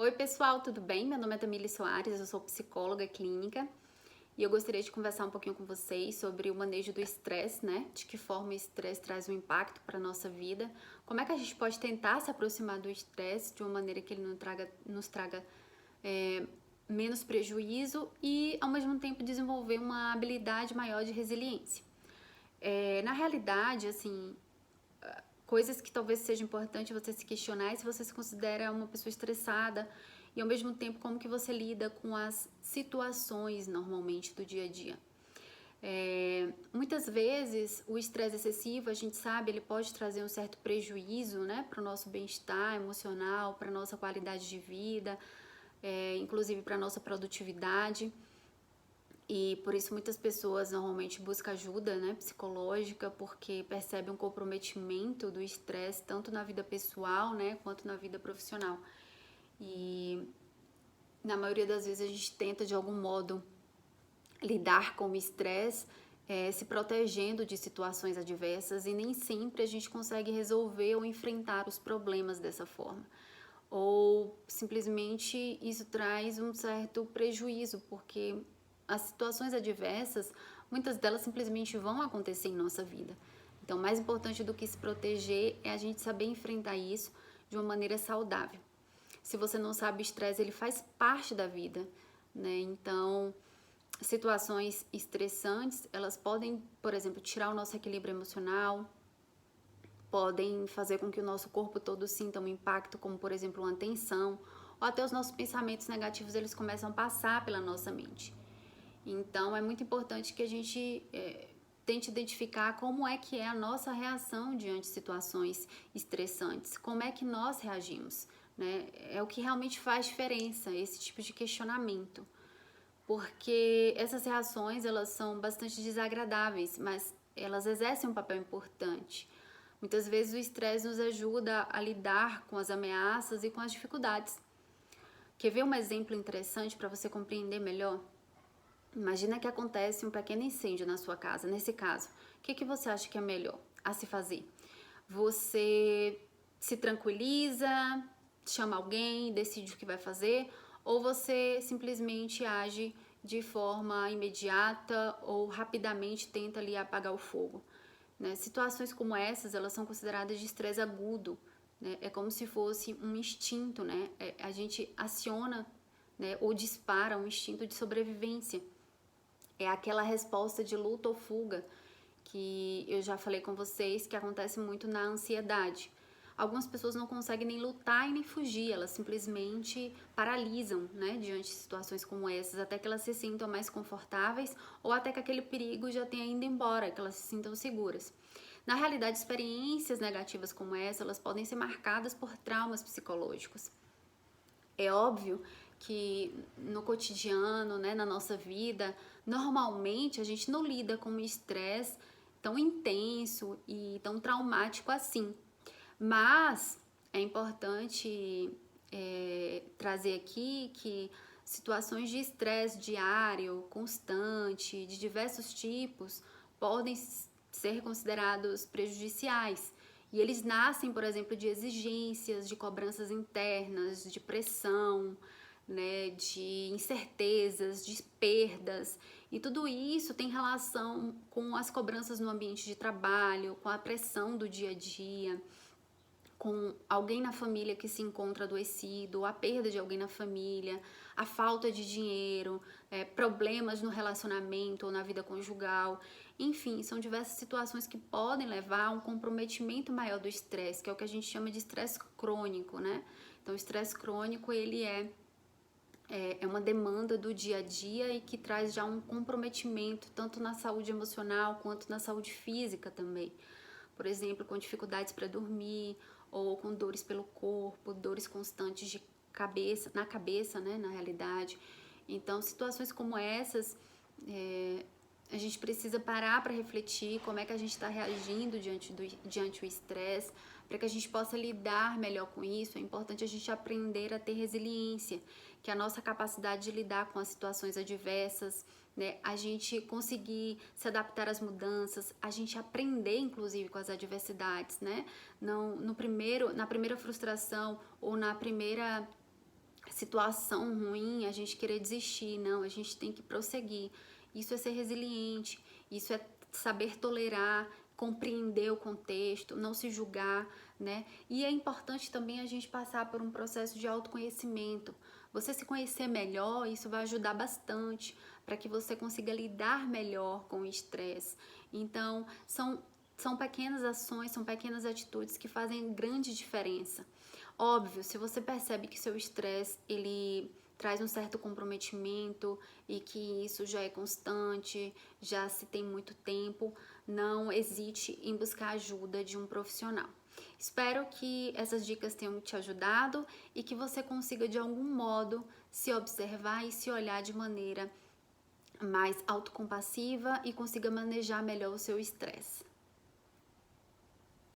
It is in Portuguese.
Oi pessoal, tudo bem? Meu nome é Tamile Soares, eu sou psicóloga clínica e eu gostaria de conversar um pouquinho com vocês sobre o manejo do estresse, né? De que forma o estresse traz um impacto para a nossa vida, como é que a gente pode tentar se aproximar do estresse de uma maneira que ele nos traga menos prejuízo e ao mesmo tempo desenvolver uma habilidade maior de resiliência. Na realidade, assim, coisas que talvez seja importante você se questionar é se você se considera uma pessoa estressada e ao mesmo tempo como que você lida com as situações normalmente do dia a dia. Muitas vezes o estresse excessivo, a gente sabe, ele pode trazer um certo prejuízo, né, para o nosso bem-estar emocional, para a nossa qualidade de vida, inclusive para a nossa produtividade. E por isso muitas pessoas normalmente buscam ajuda, né, psicológica, porque percebem um comprometimento do estresse tanto na vida pessoal, né, quanto na vida profissional. E na maioria das vezes a gente tenta de algum modo lidar com o estresse, se protegendo de situações adversas e nem sempre a gente consegue resolver ou enfrentar os problemas dessa forma. Ou simplesmente isso traz um certo prejuízo, porque as situações adversas, muitas delas simplesmente vão acontecer em nossa vida. Então, mais importante do que se proteger é a gente saber enfrentar isso de uma maneira saudável. Se você não sabe, o estresse ele faz parte da vida, né? Então, situações estressantes, elas podem, por exemplo, tirar o nosso equilíbrio emocional, podem fazer com que o nosso corpo todo sinta um impacto, como por exemplo uma tensão, ou até os nossos pensamentos negativos eles começam a passar pela nossa mente. Então é muito importante que a gente tente identificar como é que é a nossa reação diante de situações estressantes, como é que nós reagimos, né? É o que realmente faz diferença, esse tipo de questionamento, porque essas reações elas são bastante desagradáveis, mas elas exercem um papel importante. Muitas vezes o estresse nos ajuda a lidar com as ameaças e com as dificuldades. Quer ver um exemplo interessante para você compreender melhor? Imagina que acontece um pequeno incêndio na sua casa. Nesse caso, o que você acha que é melhor a se fazer? Você se tranquiliza, chama alguém, decide o que vai fazer, ou você simplesmente age de forma imediata ou rapidamente tenta ali apagar o fogo? Né? Situações como essas, elas são consideradas de estresse agudo, né? É como se fosse um instinto, né? A gente aciona, né, ou dispara um instinto de sobrevivência. É aquela resposta de luta ou fuga que eu já falei com vocês que acontece muito na ansiedade. Algumas pessoas não conseguem nem lutar e nem fugir, elas simplesmente paralisam, né, diante de situações como essas, até que elas se sintam mais confortáveis ou até que aquele perigo já tenha ido embora, que elas se sintam seguras. Na realidade, experiências negativas como essa, elas podem ser marcadas por traumas psicológicos. É óbvio que no cotidiano, né, na nossa vida, normalmente a gente não lida com um estresse tão intenso e tão traumático assim. Mas é importante trazer aqui que situações de estresse diário, constante, de diversos tipos, podem ser considerados prejudiciais. E eles nascem, por exemplo, de exigências, de cobranças internas, de pressão, né, de incertezas, de perdas. E tudo isso tem relação com as cobranças no ambiente de trabalho, com a pressão do dia a dia, com alguém na família que se encontra adoecido, a perda de alguém na família, a falta de dinheiro, problemas no relacionamento ou na vida conjugal. Enfim, são diversas situações que podem levar a um comprometimento maior do estresse, que é o que a gente chama de estresse crônico, né? Então, o estresse crônico, ele é uma demanda do dia a dia e que traz já um comprometimento tanto na saúde emocional quanto na saúde física também. Por exemplo, com dificuldades para dormir ou com dores pelo corpo, dores constantes de cabeça, na cabeça, né, na realidade. Então, situações como essas, a gente precisa parar para refletir como é que a gente está reagindo diante do estresse, para que a gente possa lidar melhor com isso. É importante a gente aprender a ter resiliência, que é a nossa capacidade de lidar com as situações adversas, né? A gente conseguir se adaptar às mudanças, a gente aprender, inclusive, com as adversidades, né? Não, na primeira frustração ou na primeira situação ruim, a gente querer desistir. Não, a gente tem que prosseguir. Isso é ser resiliente, isso é saber tolerar, compreender o contexto, não se julgar, né? E é importante também a gente passar por um processo de autoconhecimento. Você se conhecer melhor, isso vai ajudar bastante para que você consiga lidar melhor com o estresse. Então, são pequenas ações, são pequenas atitudes que fazem grande diferença. Óbvio, se você percebe que seu estresse, ele traz um certo comprometimento e que isso já é constante, já se tem muito tempo, não hesite em buscar ajuda de um profissional. Espero que essas dicas tenham te ajudado e que você consiga de algum modo se observar e se olhar de maneira mais autocompassiva e consiga manejar melhor o seu estresse.